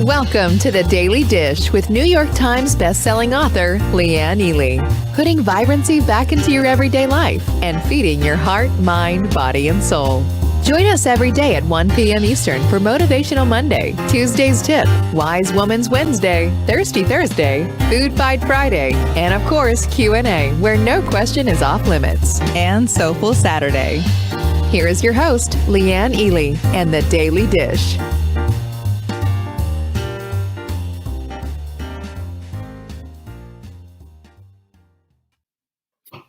Welcome to the Daily Dish with New York Times bestselling author Leanne Ely. Putting vibrancy back into your everyday life and feeding your heart, mind, body, and soul. Join us every day at 1 p.m. Eastern for Motivational Monday, Tuesday's Tip, Wise Woman's Wednesday, Thirsty Thursday, Food Fight Friday, and of course Q&A, where no question is off limits, and Soulful Saturday. Here is your host, Leanne Ely, and the Daily Dish.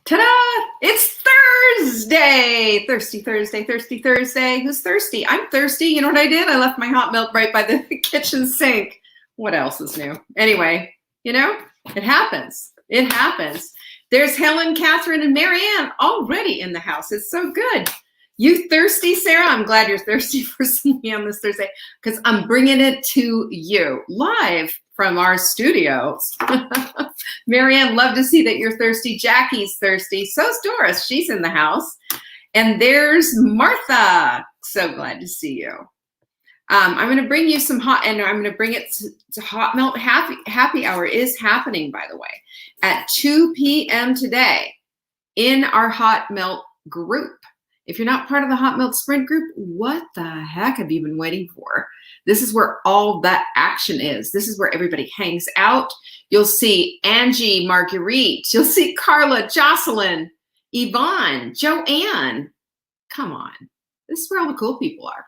Ta-da! It's Thursday! Thirsty Thursday, Thirsty Thursday. Who's thirsty? I'm thirsty. You know what I did? I left my hot milk right by the kitchen sink. What else is new? Anyway, it happens. It happens. There's Helen, Catherine, and Marianne already in the house. It's so good. You thirsty, Sarah? I'm glad you're thirsty for seeing me on this Thursday because I'm bringing it to you live from our studios. Marianne, love to see that you're thirsty. Jackie's thirsty. So's Doris. She's in the house. And there's Martha. So glad to see you. I'm going to bring you some hot, and I'm going to bring it to Hot Milk Happy Hour is happening, by the way, at 2 p.m. today in our Hot Milk group. If you're not part of the Hot Milk Sprint group, what the heck have you been waiting for? This is where all that action is. This is where everybody hangs out. You'll see Angie, Marguerite. You'll see Carla, Jocelyn, Yvonne, Joanne. Come on. This is where all the cool people are.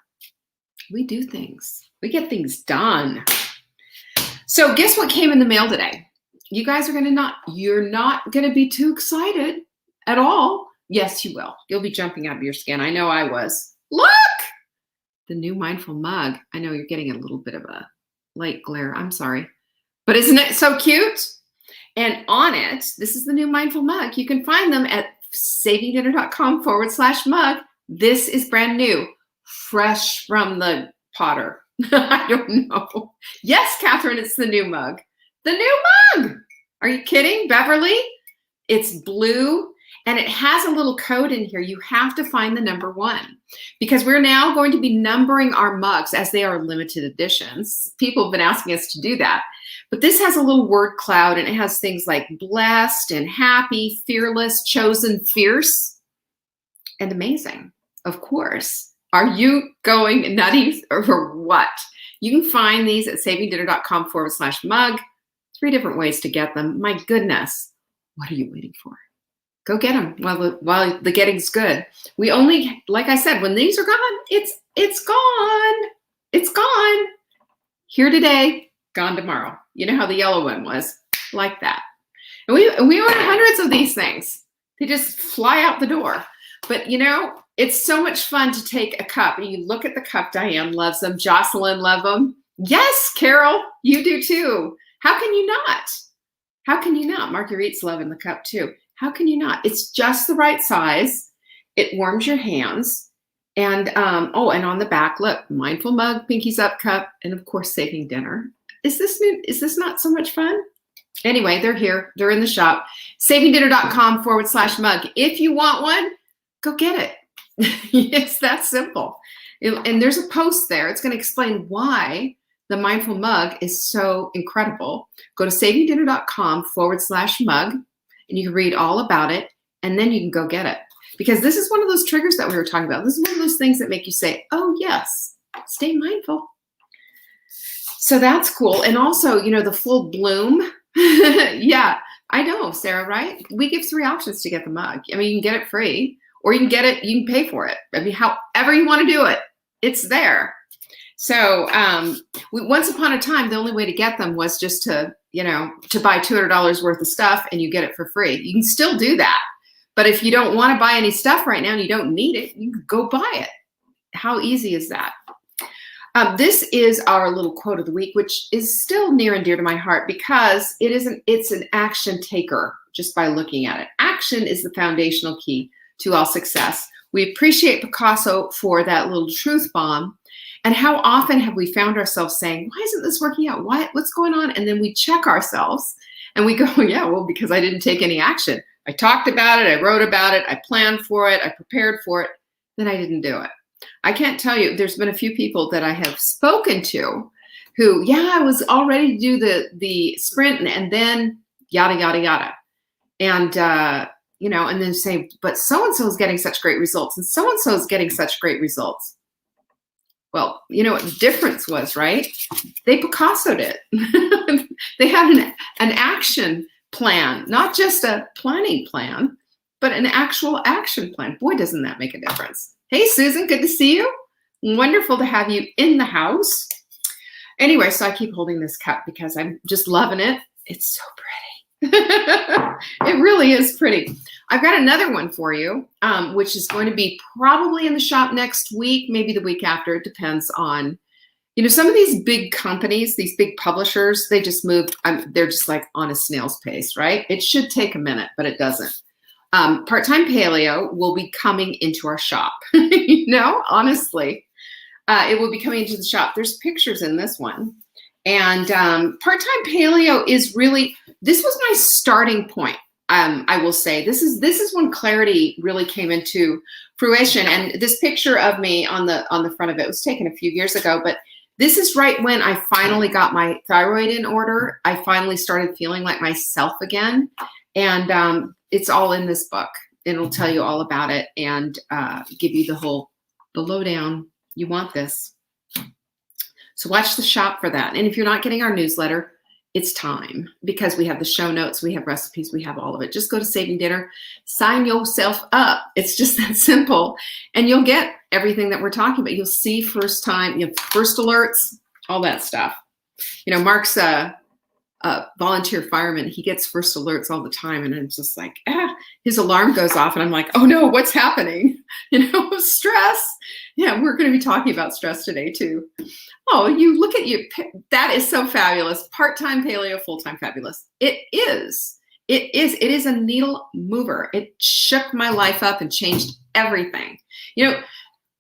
We do things. We get things done. So guess what came in the mail today? You guys are you're not going to be too excited at all. Yes, you will. You'll be jumping out of your skin. I know I was. Look! The new Mindful mug. I know you're getting a little bit of a light glare. I'm sorry. But isn't it so cute? And on it, this is the new Mindful mug. You can find them at savingdinner.com/mug. This is brand new. Fresh from the potter. I don't know. Yes, Catherine, it's the new mug. The new mug! Are you kidding? Beverly? It's blue. And it has a little code in here. You have to find the number 1 because we're now going to be numbering our mugs as they are limited editions. People have been asking us to do that. But this has a little word cloud and it has things like blessed and happy, fearless, chosen, fierce, and amazing. Of course. Are you going nutty or what? You can find these at savingdinner.com/mug. 3 different ways to get them. My goodness. What are you waiting for? Go get them while the getting's good. We only, like I said, when these are gone, it's gone. It's gone. Here today, gone tomorrow. You know how the yellow one was? Like that. And we order hundreds of these things. They just fly out the door. But it's so much fun to take a cup and you look at the cup. Diane loves them. Jocelyn loves them. Yes, Carol, you do too. How can you not? How can you not? Marguerite's loving the cup too. How can you not? It's just the right size. It warms your hands. And and on the back, look, Mindful mug, pinkies up cup, and of course, Saving Dinner. Is this new? Is this not so much fun? Anyway, they're here. They're in the shop. savingdinner.com/mug. If you want one, go get it. It's that simple. And there's a post there. It's going to explain why the Mindful mug is so incredible. Go to savingdinner.com/mug. And you can read all about it, and then you can go get it. Because this is one of those triggers that we were talking about. This is one of those things that make you say, oh, yes, stay mindful. So that's cool. And also, the full bloom. Yeah, I know, Sarah, right? We give 3 options to get the mug. I mean, you can get it free, or you can get it, you can pay for it. I mean, however you want to do it, it's there. So once upon a time, the only way to get them was just to buy $200 worth of stuff and you get it for free. You can still do that. But if you don't want to buy any stuff right now and you don't need it, you can go buy it. How easy is that? This is our little quote of the week, which is still near and dear to my heart because it's an action taker just by looking at it. Action is the foundational key to all success. We appreciate Picasso for that little truth bomb. And how often have we found ourselves saying, why isn't this working out? What's going on? And then we check ourselves and we go, yeah, well, because I didn't take any action. I talked about it. I wrote about it. I planned for it. I prepared for it. Then I didn't do it. I can't tell you, there's been a few people that I have spoken to who, yeah, I was all ready to do the sprint and then yada, yada, yada. And, and then say, but so-and-so is getting such great results and so-and-so is getting such great results. Well, you know what the difference was, right? They Picasso'd it. They had an action plan, not just a planning plan, but an actual action plan. Boy, doesn't that make a difference. Hey, Susan, good to see you. Wonderful to have you in the house. Anyway, so I keep holding this cup because I'm just loving it. It's so pretty. It really is pretty. I've got another one for you, which is going to be probably in the shop next week, maybe the week after. It depends on, some of these big companies, these big publishers, they just move. They're just like on a snail's pace, right? It should take a minute, but it doesn't. Part-time Paleo will be coming into our shop. Honestly, it will be coming into the shop. There's pictures in this one. And part-time Paleo is really, this was my starting point. I will say this is when clarity really came into fruition. And this picture of me on the front of it was taken a few years ago, but this is right when I finally got my thyroid in order. I finally started feeling like myself again. And it's all in this book. It'll tell you all about it and give you the lowdown. You want this. So watch the shop for that. And if you're not getting our newsletter, it's time, because we have the show notes, we have recipes, we have all of it. Just go to Saving Dinner, sign yourself up. It's just that simple. And you'll get everything that we're talking about. You'll see first time, first alerts, all that stuff. Mark's a volunteer fireman. He gets first alerts all the time. And I'm just like, his alarm goes off and I'm like, oh no, what's happening? Stress. Yeah, we're going to be talking about stress today too. Oh, you look at you. That is so fabulous. Part-time Paleo, full-time fabulous. It is a needle mover. It shook my life up and changed everything.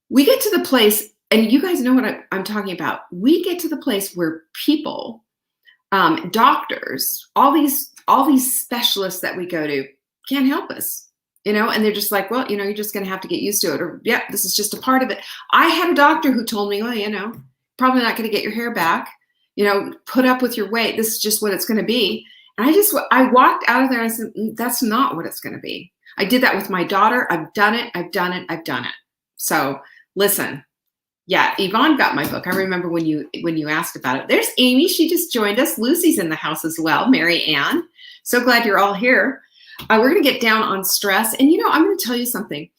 We get to the place, and you guys know what I'm talking about. We get to the place where people, doctors, all these specialists that we go to can't help us, and they're just like, well, you're just going to have to get used to it, or yeah, this is just a part of it. I had a doctor who told me, well, probably not going to get your hair back, put up with your weight. This is just what it's going to be. And I walked out of there and I said, that's not what it's going to be. I did that with my daughter. I've done it. So listen, yeah, Yvonne got my book. I remember when you asked about it. There's Amy. She just joined us. Lucy's in the house as well. Mary Ann. So glad you're all here. We're going to get down on stress. And, I'm going to tell you something.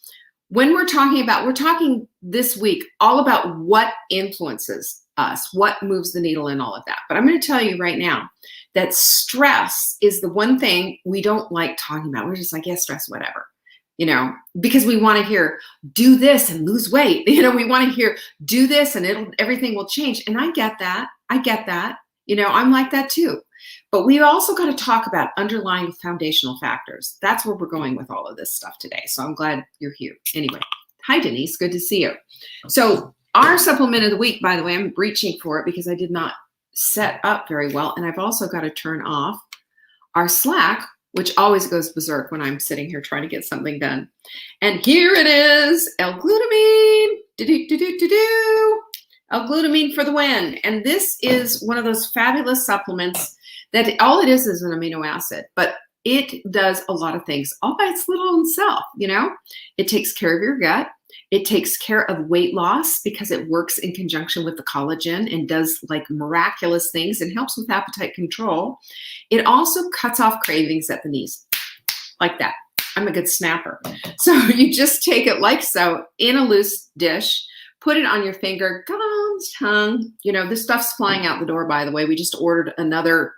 When we're talking this week all about what influences us, what moves the needle and all of that. But I'm going to tell you right now that stress is the one thing we don't like talking about. We're just like, yeah, stress, whatever. Because we want to hear, do this and lose weight. We want to hear, do this and everything will change. And I get that. I'm like that too. But we've also got to talk about underlying foundational factors. That's where we're going with all of this stuff today. So I'm glad you're here. Anyway, hi, Denise. Good to see you. So our supplement of the week, by the way, I'm reaching for it because I did not set up very well. And I've also got to turn off our Slack, which always goes berserk when I'm sitting here trying to get something done. And here it is, L-glutamine. L-glutamine for the win. And this is one of those fabulous supplements that all it is an amino acid, but it does a lot of things all by its little own self. It takes care of your gut. It takes care of weight loss because it works in conjunction with the collagen and does like miraculous things and helps with appetite control. It also cuts off cravings at the knees, like that. I'm a good snapper. So you just take it like so in a loose dish, put it on your finger, gums, tongue. This stuff's flying out the door, by the way. We just ordered another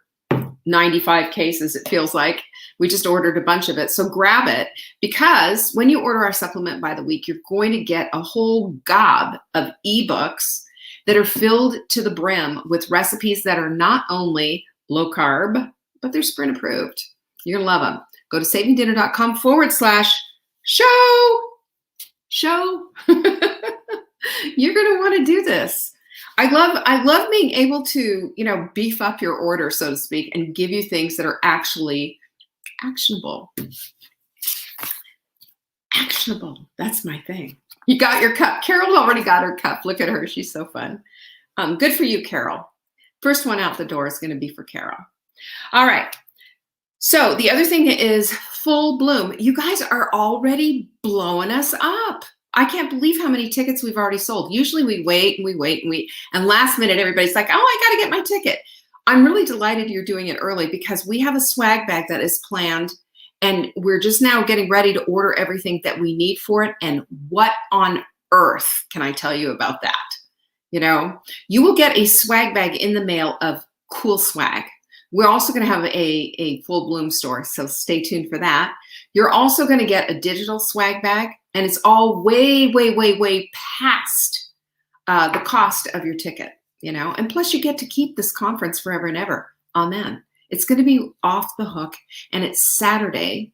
95 cases, it feels like. We just ordered a bunch of it. So grab it, because when you order our supplement by the week, you're going to get a whole gob of ebooks that are filled to the brim with recipes that are not only low carb, but they're sprint approved. You're going to love them. Go to savingdinner.com/show. You're going to want to do this. I love being able to, beef up your order, so to speak, and give you things that are actually actionable. Actionable. That's my thing. You got your cup. Carol already got her cup. Look at her. She's so fun. Good for you, Carol. First one out the door is going to be for Carol. All right. So the other thing is Full Bloom. You guys are already blowing us up. I can't believe how many tickets we've already sold. Usually we wait and we wait and we, and last minute everybody's like, oh, I got to get my ticket. I'm really delighted you're doing it early because we have a swag bag that is planned and we're just now getting ready to order everything that we need for it. And what on earth can I tell you about that? You know, you will get a swag bag in the mail of cool swag. We're also going to have a Full Bloom store, so stay tuned for that. You're also going to get a digital swag bag, and it's all way, way, way, way past the cost of your ticket, you know, and plus you get to keep this conference forever and ever. Amen. It's going to be off the hook, and it's Saturday,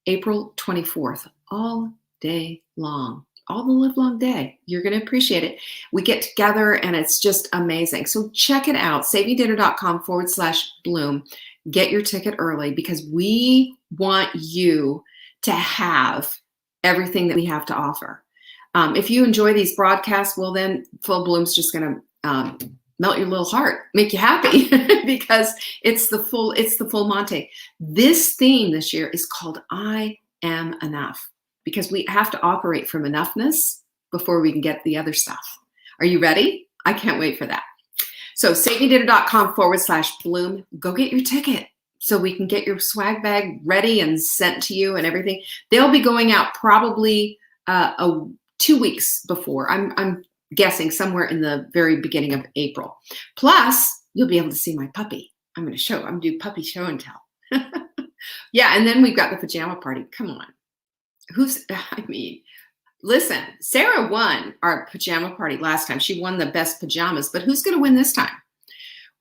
April 24th, all day long. All the live long day. You're going to appreciate it. We get together and it's just amazing. So check it out, savingdinner.com/bloom. Get your ticket early because we want you to have everything that we have to offer. If you enjoy these broadcasts, well then Full Bloom's just going to melt your little heart, make you happy because it's the full Monty. This theme this year is called I Am Enough. Because we have to operate from enoughness before we can get the other stuff. Are you ready? I can't wait for that. So savingdinner.com/bloom. Go get your ticket so we can get your swag bag ready and sent to you and everything. They'll be going out probably 2 weeks before. I'm guessing somewhere in the very beginning of April. Plus, you'll be able to see my puppy. I'm going to do puppy show and tell. Yeah, and then we've got the pajama party. Come on. Listen, Sarah won our pajama party last time. She won the best pajamas, but who's going to win this time?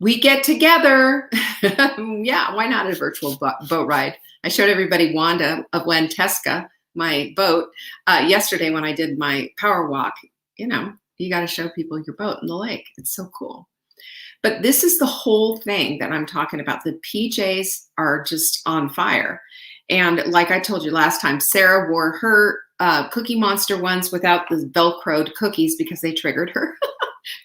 We get together. Yeah, why not a virtual boat ride? I showed everybody Wanda of Wantesca, my boat, yesterday when I did my power walk. You know, you got to show people your boat in the lake. It's so cool. But this is the whole thing that I'm talking about. The PJs are just on fire. And like I told you last time, Sarah wore her Cookie Monster ones without the Velcroed cookies because they triggered her.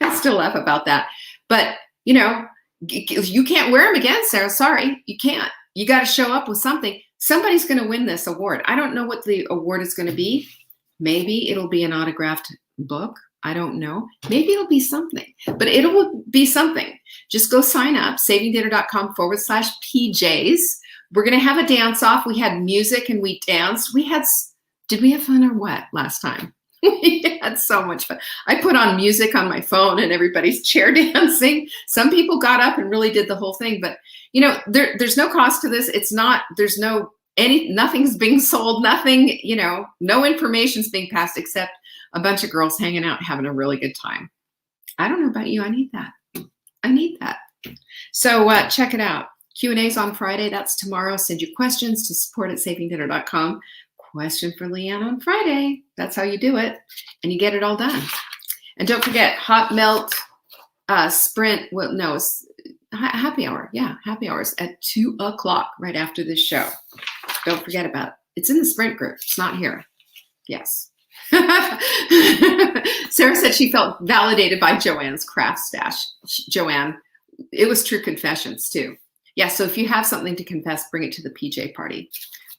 I still laugh about that. But, you know, you can't wear them again, Sarah. Sorry, you can't. You got to show up with something. Somebody's going to win this award. I don't know what the award is going to be. Maybe it'll be an autographed book. I don't know. Maybe it'll be something, but it'll be something. Just go sign up, savingdinner.com/PJs. We're going to have a dance off. We had music and we danced. Did we have fun or what last time? We had so much fun. I put on music on my phone and everybody's chair dancing. Some people got up and really did the whole thing, but you know, there's no cost to this. Nothing's being sold, nothing, you know, no information's being passed except a bunch of girls hanging out, having a really good time. I don't know about you. I need that. So check it out. Q&A's on Friday. That's tomorrow. Send your questions to support@savingdinner.com. Question for Leanne on Friday. That's how you do it. And you get it all done. And don't forget, hot melt sprint. Well, no, it's happy hour. Yeah, happy hours at 2 o'clock right after this show. Don't forget about it. It's in the sprint group. It's not here. Yes. Sarah said she felt validated by Joanne's craft stash. Joanne, it was true confessions too. Yeah, so if you have something to confess, bring it to the PJ party.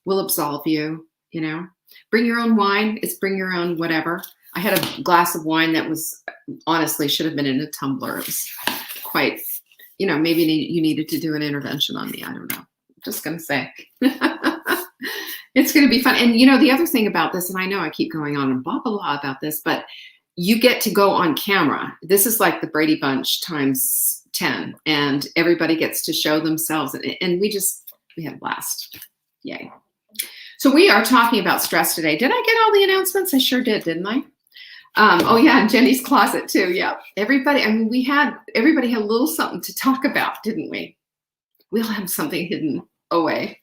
We'll absolve you, you know. Bring your own wine. Bring your own whatever. I had a glass of wine that was, honestly, should have been in a tumbler. It was quite, you know, maybe you needed to do an intervention on me. I don't know. I'm just going to say. It's going to be fun. And, you know, the other thing about this, and I know I keep going on and blah, blah, blah about this, but you get to go on camera. This is like the Brady Bunch times 10, and everybody gets to show themselves. And we had a blast. Yay. So we are talking about stress today. Did I get all the announcements? I sure did, didn't I? Oh yeah, and Jenny's closet too. Yeah. Everybody had a little something to talk about, didn't we? We'll have something hidden away.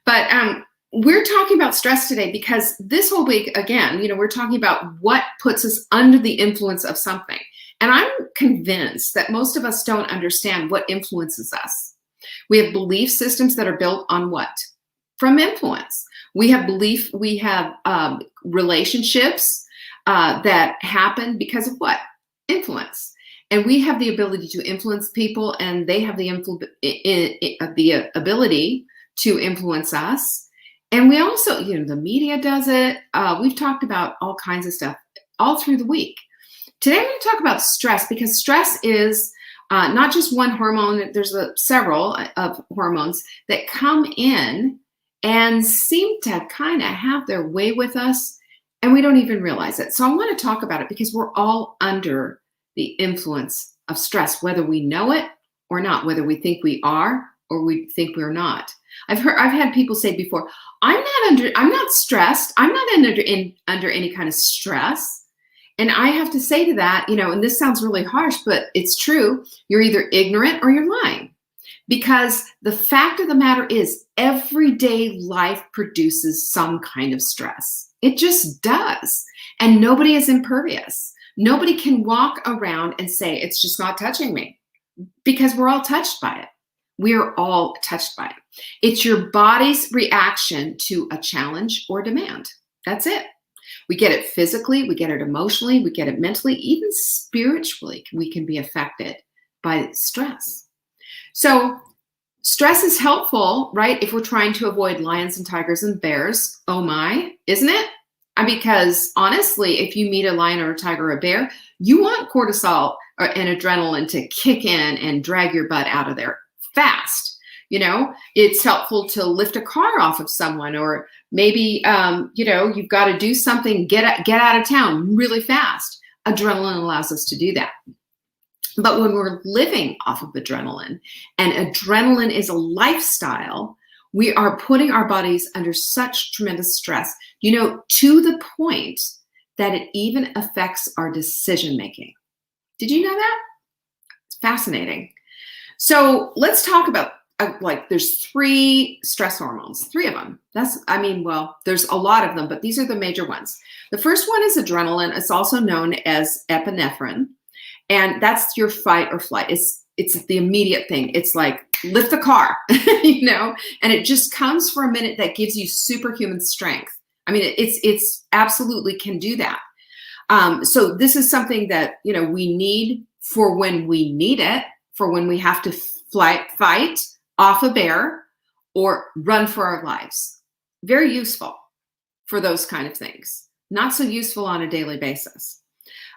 But we're talking about stress today because this whole week, again, you know, we're talking about what puts us under the influence of something. And I'm convinced that most of us don't understand what influences us. We have belief systems that are built on what? From influence. We have relationships that happen because of what? Influence. And we have the ability to influence people, and they have the ability to influence us. And we also, the media does it. We've talked about all kinds of stuff all through the week. Today, I'm going to talk about stress, because stress is not just one hormone. There's several of hormones that come in and seem to kind of have their way with us, and we don't even realize it. So I want to talk about it because we're all under the influence of stress, whether we know it or not, whether we think we are or we think we're not. I've had people say before, I'm not stressed. I'm not under any kind of stress. And I have to say to that, and this sounds really harsh, but it's true. You're either ignorant or you're lying. Because the fact of the matter is, everyday life produces some kind of stress. It just does. And nobody is impervious. Nobody can walk around and say, it's just not touching me, because we're all touched by it. We are all touched by it. It's your body's reaction to a challenge or demand. That's it. We get it physically, we get it emotionally, we get it mentally, even spiritually, we can be affected by stress. So stress is helpful, right? If we're trying to avoid lions and tigers and bears, oh my, isn't it? Because honestly, if you meet a lion or a tiger or a bear, you want cortisol and adrenaline to kick in and drag your butt out of there fast. It's helpful to lift a car off of someone, or maybe, you've got to do something, get out of town really fast. Adrenaline allows us to do that. But when we're living off of adrenaline, and adrenaline is a lifestyle, we are putting our bodies under such tremendous stress, to the point that it even affects our decision making. Did you know that? It's fascinating. So let's talk about, there's 3 stress hormones, 3 of them. There's a lot of them, but these are the major ones. The first one is adrenaline. It's also known as epinephrine. And that's your fight or flight. It's the immediate thing. It's like, lift the car, and it just comes for a minute that gives you superhuman strength. It's absolutely can do that. So this is something that, we need for when we need it, for when we have to fight off a bear or run for our lives. Very useful for those kind of things. Not so useful on a daily basis.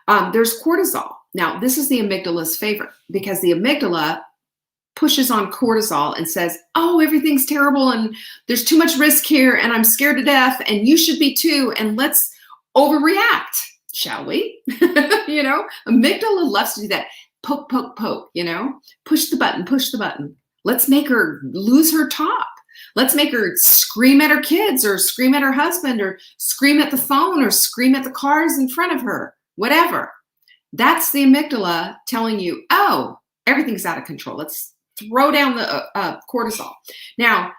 There's cortisol. Now, this is the amygdala's favorite, because the amygdala pushes on cortisol and says, oh, everything's terrible and there's too much risk here and I'm scared to death and you should be too, and let's overreact, shall we? Amygdala loves to do that. Poke, poke, poke, push the button. Let's make her lose her top. Let's make her scream at her kids, or scream at her husband, or scream at the phone, or scream at the cars in front of her, whatever. That's the amygdala telling you, oh, everything's out of control. Let's throw down the cortisol. Now,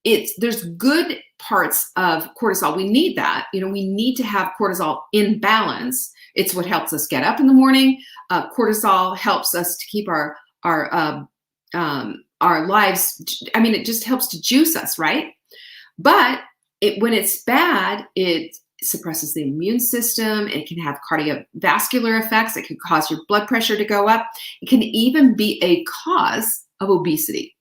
there's good parts of cortisol. We need that. We need to have cortisol in balance. It's what helps us get up in the morning. Cortisol helps us to keep our lives. It just helps to juice us, right? But when it's bad, it suppresses the immune system. It can have cardiovascular effects. It can cause your blood pressure to go up. It can even be a cause of obesity.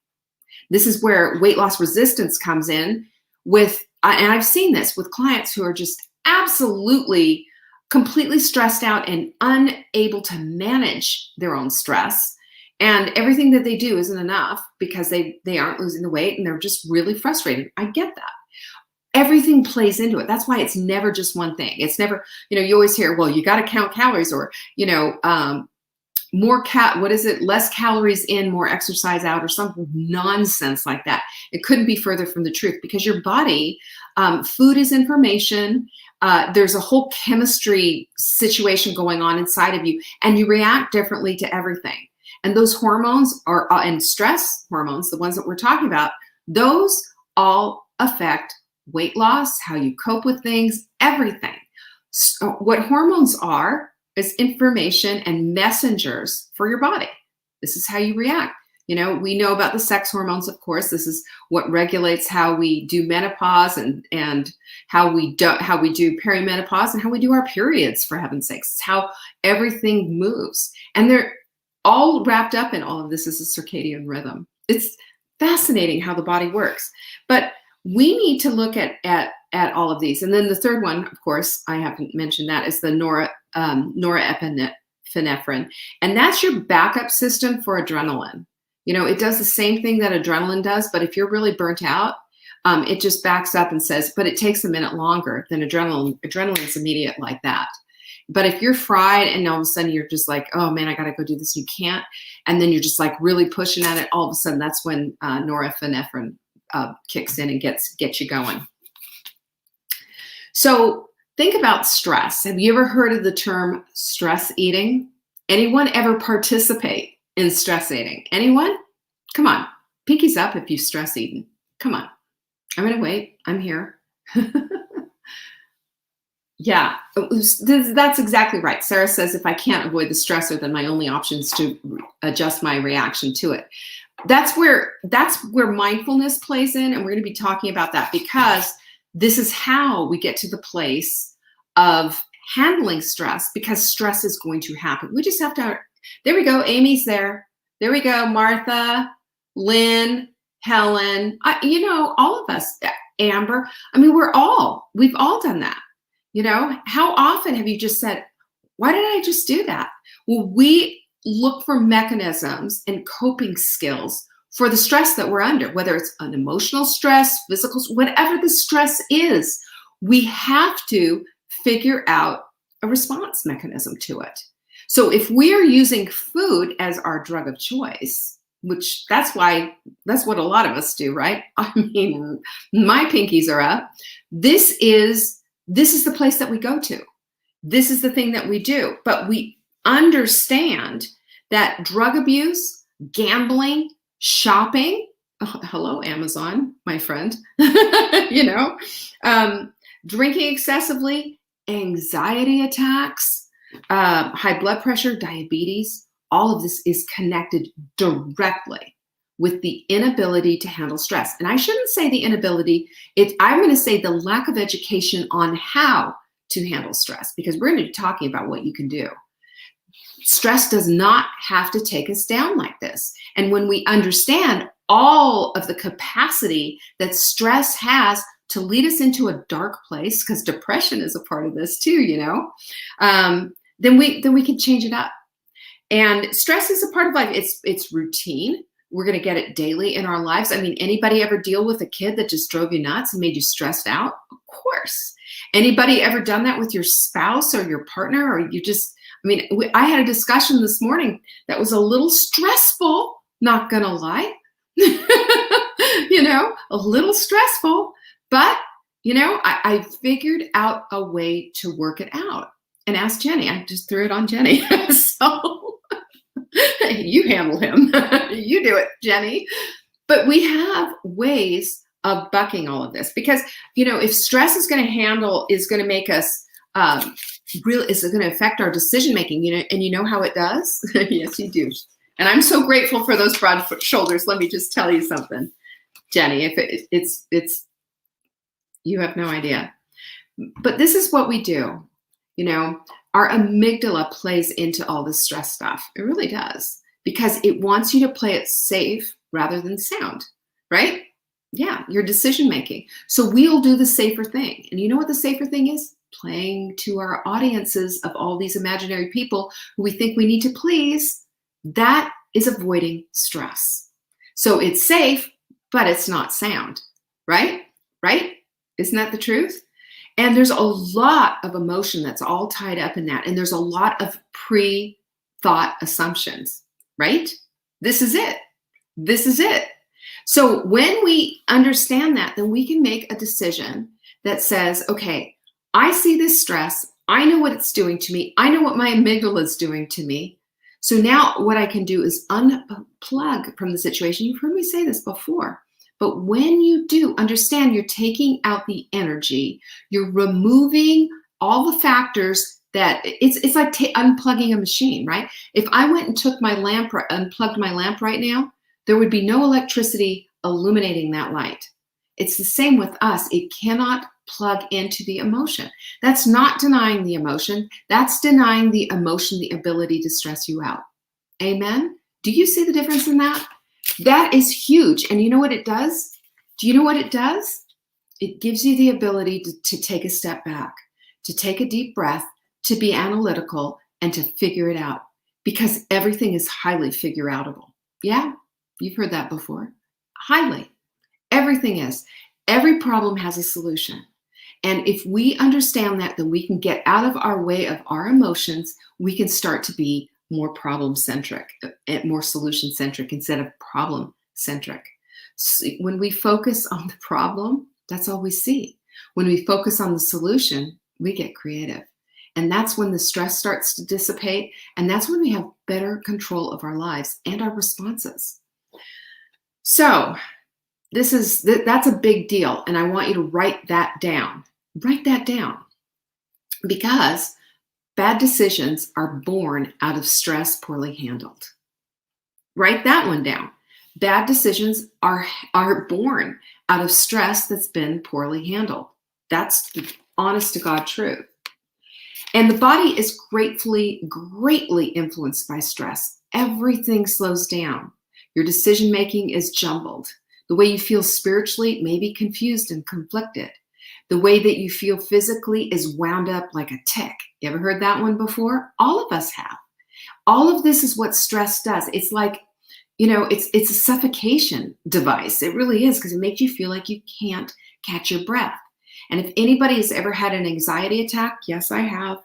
This is where weight loss resistance comes in and I've seen this with clients who are just absolutely completely stressed out and unable to manage their own stress. And everything that they do isn't enough because they aren't losing the weight and they're just really frustrated. I get that. Everything plays into it. That's why it's never just one thing. It's never, you always hear, well, you got to count calories, or, less calories in, more exercise out, or some nonsense like that. It couldn't be further from the truth, because your body, food is information. There's a whole chemistry situation going on inside of you, and you react differently to everything. And those hormones and stress hormones, the ones that we're talking about, those all affect weight loss, how you cope with things, everything. So what hormones are is information and messengers for your body. This is how you react. We know about the sex hormones, of course. This is what regulates how we do menopause and how we do perimenopause and how we do our periods, for heaven's sakes. It's how everything moves. And all wrapped up in all of this is a circadian rhythm. It's fascinating how the body works. But we need to look at all of these. And then the third one, of course, I haven't mentioned that, is the norepinephrine. And that's your backup system for adrenaline. It does the same thing that adrenaline does, but if you're really burnt out, it just backs up and says, but it takes a minute longer than adrenaline. Adrenaline's immediate like that. But if you're fried and all of a sudden you're just like, oh man, I got to go do this. You can't. And then you're just like really pushing at it. All of a sudden, that's when norepinephrine kicks in and gets you going. So think about stress. Have you ever heard of the term stress eating? Anyone ever participate in stress eating? Anyone? Come on. Pinkies up if you stress eaten. Come on. I'm going to wait. I'm here. Yeah, that's exactly right. Sarah says, if I can't avoid the stressor, then my only option is to adjust my reaction to it. That's where mindfulness plays in. And we're going to be talking about that, because this is how we get to the place of handling stress, because stress is going to happen. We just have to, there we go. Amy's there. There we go. Martha, Lynn, Helen, all of us, Amber. I mean, we've all done that. How often have you just said, why did I just do that? Well, we look for mechanisms and coping skills for the stress that we're under, whether it's an emotional stress, physical, whatever the stress is, we have to figure out a response mechanism to it. So if we're using food as our drug of choice, which that's what a lot of us do, right? I mean, my pinkies are up. This is the place that we go to. This is the thing that we do. But we understand that drug abuse, gambling, shopping, hello, Amazon, my friend, drinking excessively, anxiety attacks, high blood pressure, diabetes, all of this is connected directly with the inability to handle stress. And I shouldn't say the inability, I'm going to say the lack of education on how to handle stress, because we're going to be talking about what you can do. Stress does not have to take us down like this. And when we understand all of the capacity that stress has to lead us into a dark place, because depression is a part of this too, then we can change it up. And stress is a part of life. It's routine. We're going to get it daily in our lives. I mean, anybody ever deal with a kid that just drove you nuts and made you stressed out? Of course. Anybody ever done that with your spouse or your partner? Or you just, I had a discussion this morning that was a little stressful, not going to lie, a little stressful, but, I figured out a way to work it out and asked Jenny. I just threw it on Jenny. So you handle him. You do it, Jenny. But we have ways of bucking all of this, because, if stress is going to make us is it going to affect our decision making, and you know how it does? Yes, you do. And I'm so grateful for those broad shoulders. Let me just tell you something, Jenny, if it's you have no idea. But this is what we do. Our amygdala plays into all this stress stuff. It really does, because it wants you to play it safe rather than sound, right? Yeah, your decision making. So we'll do the safer thing. And you know what the safer thing is? Playing to our audiences of all these imaginary people who we think we need to please. That is avoiding stress. So it's safe, but it's not sound, right? Right? Isn't that the truth? And there's a lot of emotion that's all tied up in that. And there's a lot of pre-thought assumptions, right? This is it. This is it. So when we understand that, then we can make a decision that says, okay, I see this stress. I know what it's doing to me. I know what my amygdala is doing to me. So now what I can do is unplug from the situation. You've heard me say this before. But when you do understand, you're taking out the energy, you're removing all the factors that it's like unplugging a machine, right? If I went and took my lamp, unplugged my lamp right now, there would be no electricity illuminating that light. It's the same with us. It cannot plug into the emotion. That's not denying the emotion. That's denying the emotion the ability to stress you out. Amen. Do you see the difference in that? That is huge. And you know what it does? Do you know what it does? It gives you the ability to take a step back, to take a deep breath, to be analytical, and to figure it out. Because everything is highly figure outable. Yeah, you've heard that before. Highly. Everything is. Every problem has a solution. And if we understand that, then we can get out of our way of our emotions. We can start to be more problem-centric, more solution-centric instead of problem-centric. So when we focus on the problem, that's all we see. When we focus on the solution, we get creative. And that's when the stress starts to dissipate. And that's when we have better control of our lives and our responses. So that's a big deal. And I want you to write that down. Write that down. Because bad decisions are born out of stress poorly handled. Write that one down. Bad decisions are born out of stress that's been poorly handled. That's the honest to God truth. And the body is greatly influenced by stress. Everything slows down. Your decision making is jumbled. The way you feel spiritually may be confused and conflicted. The way that you feel physically is wound up like a tick. You ever heard that one before? All of us have. All of this is what stress does. It's like, it's a suffocation device. It really is, because it makes you feel like you can't catch your breath. And if anybody has ever had an anxiety attack, yes, I have.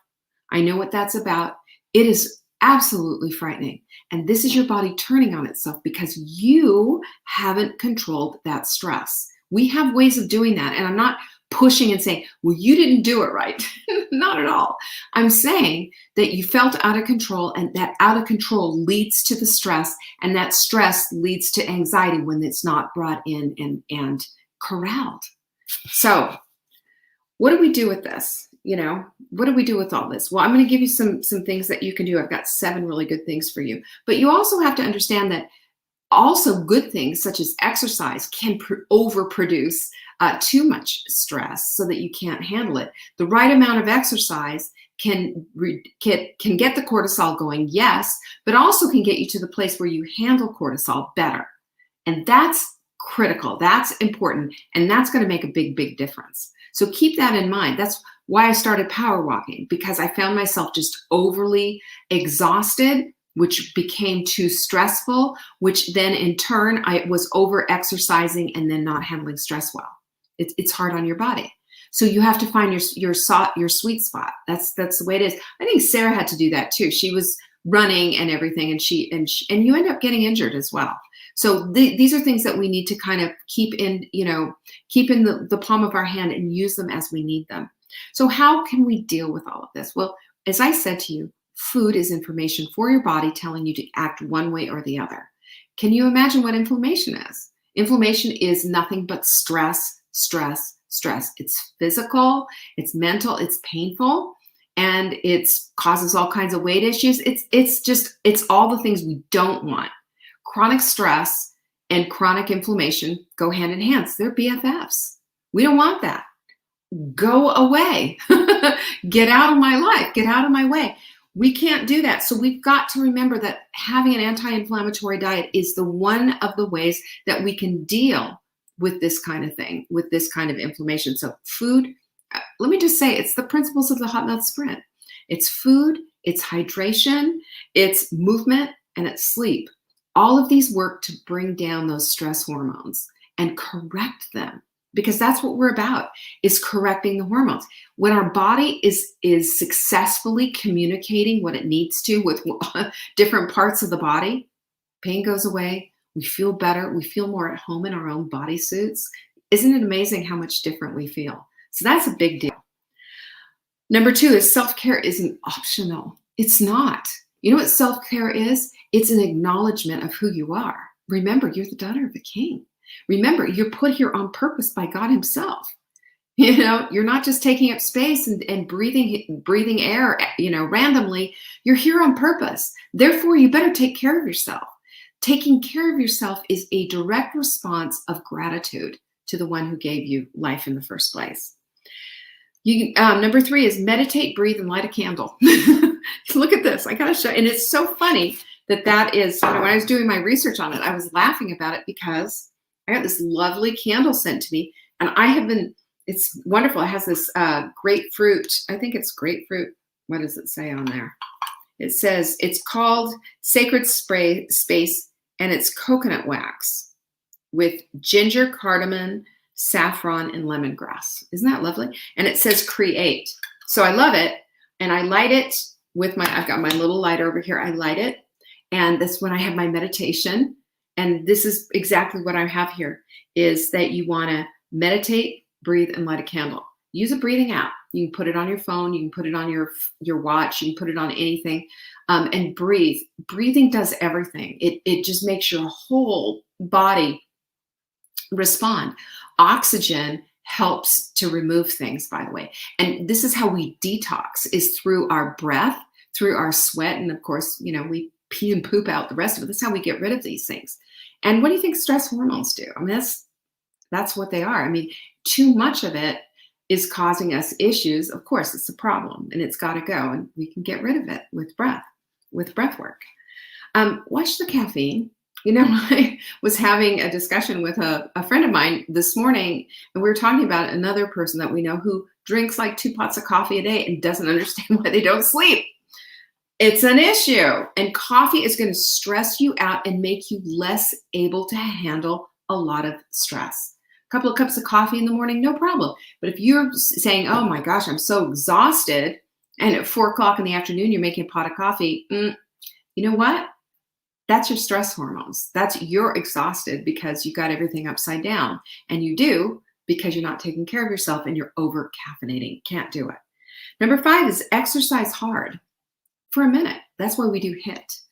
I know what that's about. It is absolutely frightening. And this is your body turning on itself because you haven't controlled that stress. We have ways of doing that. And I'm not pushing and saying, well, you didn't do it right. Not at all. I'm saying that you felt out of control, and that out of control leads to the stress, and that stress leads to anxiety when it's not brought in and corralled. So what do we do with this? What do we do with all this? Well, I'm going to give you some things that you can do. I've got 7 really good things for you. But you also have to understand that also good things such as exercise can overproduce too much stress so that you can't handle it. The right amount of exercise can get the cortisol going, yes, but also can get you to the place where you handle cortisol better. And that's critical. That's important. And that's going to make a big, big difference. So keep that in mind. That's why I started power walking, because I found myself just overly exhausted, which became too stressful, which then in turn, I was over exercising and then not handling stress well. It's hard on your body. So you have to find your sweet spot. That's the way it is. I think Sarah had to do that too. She was running and everything, and you end up getting injured as well. So these are things that we need to kind of keep in the palm of our hand and use them as we need them. So how can we deal with all of this? Well, as I said to you, food is information for your body telling you to act one way or the other. Can you imagine what inflammation is? Inflammation is nothing but stress, stress, stress. It's physical, it's mental, it's painful, and it causes all kinds of weight issues. It's all the things we don't want. Chronic stress and chronic inflammation go hand in hand. They're BFFs. We don't want that. Go away. Get out of my life. Get out of my way. We can't do that. So we've got to remember that having an anti-inflammatory diet is one of the ways that we can deal with this kind of thing, with this kind of inflammation. So food, let me just say, it's the principles of the hot mouth sprint. It's food, it's hydration, it's movement, and it's sleep. All of these work to bring down those stress hormones and correct them, because that's what we're about, is correcting the hormones. When our body is successfully communicating what it needs to with different parts of the body, pain goes away, we feel better, we feel more at home in our own body suits. Isn't it amazing how much different we feel? So that's a big deal. Number 2 is self-care isn't optional. It's not. You know what self-care is? It's an acknowledgement of who you are. Remember, you're the daughter of a king. Remember, you're put here on purpose by God himself. You're not just taking up space and breathing air, randomly. You're here on purpose. Therefore, you better take care of yourself. Taking care of yourself is a direct response of gratitude to the one who gave you life in the first place. Number 3 is meditate, breathe, and light a candle. Look at this. I gotta show. And it's so funny that is, when I was doing my research on it, I was laughing about it because I got this lovely candle sent to me, and it's wonderful. It has this grapefruit. I think it's grapefruit. What does it say on there? It says it's called Sacred Space, and it's coconut wax with ginger, cardamom, saffron, and lemongrass. Isn't that lovely? And it says create. So I love it. And I light it with I've got my little lighter over here. I light it. And that's when I have my meditation. And this is exactly what I have here, is that you want to meditate, breathe, and light a candle. Use a breathing app. You can put it on your phone. You can put it on your watch. You can put it on anything. And breathe. Breathing does everything. It just makes your whole body respond. Oxygen helps to remove things, by the way. And this is how we detox, is through our breath, through our sweat. And of course, we pee and poop out the rest of it. That's how we get rid of these things. And what do you think stress hormones do? I mean, that's what they are. I mean, too much of it is causing us issues. Of course, it's a problem, and it's got to go. And we can get rid of it with breath work. Watch the caffeine. I was having a discussion with a friend of mine this morning, and we were talking about another person that we know who drinks like 2 pots of coffee a day and doesn't understand why they don't sleep. It's an issue. And coffee is going to stress you out and make you less able to handle a lot of stress. A couple of cups of coffee in the morning, no problem. But if you're saying, oh my gosh, I'm so exhausted, and at 4 o'clock in the afternoon, you're making a pot of coffee, you know what? That's your stress hormones. You're exhausted because you got everything upside down. And you do because you're not taking care of yourself and you're over caffeinating. Can't do it. Number 5 is exercise hard for a minute. That's why we do HIIT,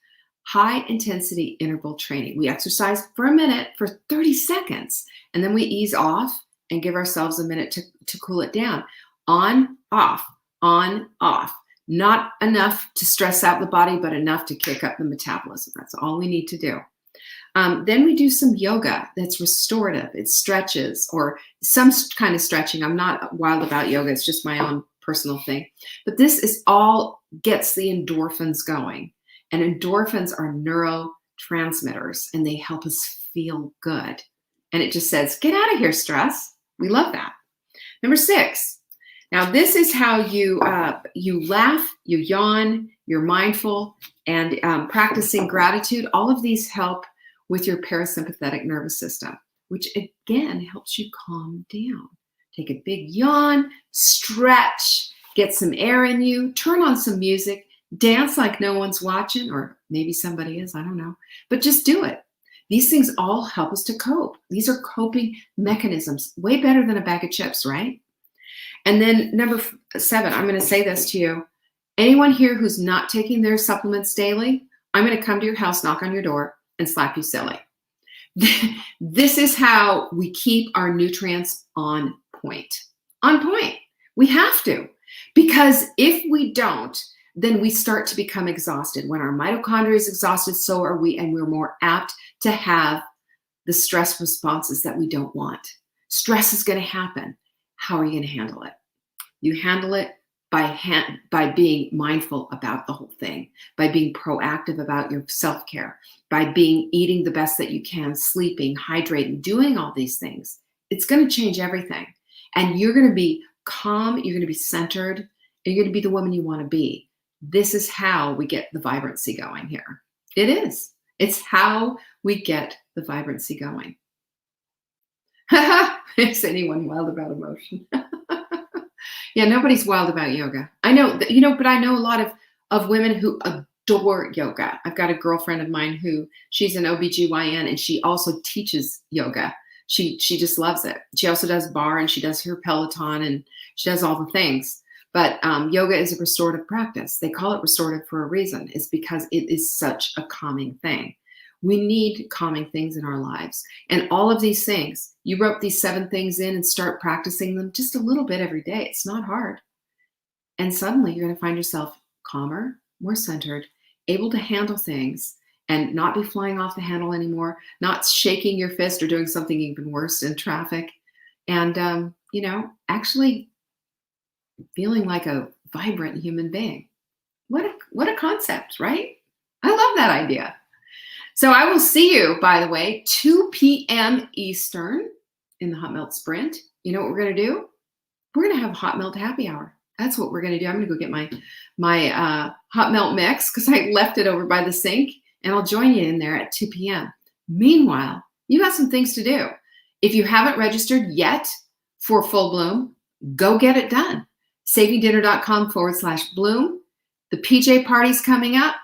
high intensity interval training. We exercise for a minute for 30 seconds, and then we ease off and give ourselves a minute to cool it down. On, off, on, off. Not enough to stress out the body, but enough to kick up the metabolism. That's all we need to do. Then we do some yoga that's restorative. It stretches, or some kind of stretching. I'm not wild about yoga. It's just my own personal thing. But this is all gets the endorphins going. And endorphins are neurotransmitters, and they help us feel good. And it just says, get out of here, stress. We love that. Number 6. Now, this is how you laugh, you yawn, you're mindful, and practicing gratitude. All of these help with your parasympathetic nervous system, which again helps you calm down. Take a big yawn, stretch, get some air in you, turn on some music, dance like no one's watching, or maybe somebody is, I don't know, but just do it. These things all help us to cope. These are coping mechanisms, way better than a bag of chips, right? And then number 7, I'm going to say this to you. Anyone here who's not taking their supplements daily, I'm going to come to your house, knock on your door, and slap you silly. This is how we keep our nutrients on point. On point. We have to. Because if we don't, then we start to become exhausted. When our mitochondria is exhausted, so are we, and we're more apt to have the stress responses that we don't want. Stress is going to happen. How are you going to handle it? You handle it by being mindful about the whole thing, by being proactive about your self-care, by eating the best that you can, sleeping, hydrating, doing all these things. It's going to change everything. And you're going to be calm, you're going to be centered, and you're going to be the woman you want to be. This is how we get the vibrancy going here. It is. It's how we get the vibrancy going. Is anyone wild about emotion? Yeah, nobody's wild about yoga. I know, but I know a lot of women who adore yoga. I've got a girlfriend of mine she's an OBGYN, and she also teaches yoga. She just loves it. She also does bar, and she does her Peloton, and she does all the things. But yoga is a restorative practice. They call it restorative for a reason. It's because it is such a calming thing. We need calming things in our lives. And all of these things, you wrote these 7 things in and start practicing them just a little bit every day. It's not hard. And suddenly you're going to find yourself calmer, more centered, able to handle things and not be flying off the handle anymore, not shaking your fist or doing something even worse in traffic. And, actually feeling like a vibrant human being. What a concept, right? I love that idea. So I will see you, by the way, 2 p.m. Eastern in the Hot Melt Sprint. You know what we're going to do? We're going to have a Hot Melt happy hour. That's what we're going to do. I'm going to go get my Hot Melt mix because I left it over by the sink, and I'll join you in there at 2 p.m. Meanwhile, you got some things to do. If you haven't registered yet for Full Bloom, go get it done. savingdinner.com/bloom. The PJ party's coming up.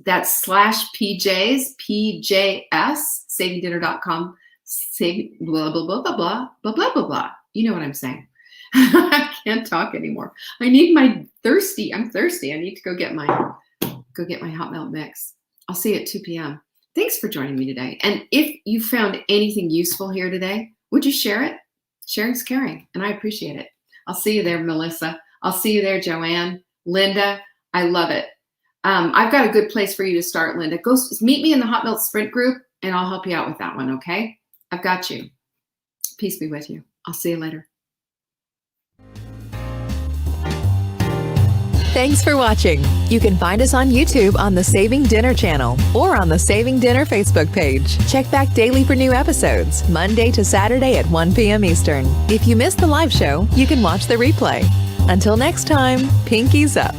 That's /PJs, PJS, savingdinner.com, save blah, blah, blah, blah, blah, blah, blah, blah, blah. You know what I'm saying. I can't talk anymore. I need my thirsty. I'm thirsty. I need to go get my Hot Melt mix. I'll see you at 2 p.m. Thanks for joining me today. And if you found anything useful here today, would you share it? Sharing's caring, and I appreciate it. I'll see you there, Melissa. I'll see you there, Joanne. Linda, I love it. I've got a good place for you to start, Linda. Go meet me in the Hot Melt Sprint group, and I'll help you out with that one, okay? I've got you. Peace be with you. I'll see you later. Thanks for watching. You can find us on YouTube on the Saving Dinner channel or on the Saving Dinner Facebook page. Check back daily for new episodes, Monday to Saturday at 1 p.m. Eastern. If you missed the live show, you can watch the replay. Until next time, pinkies up.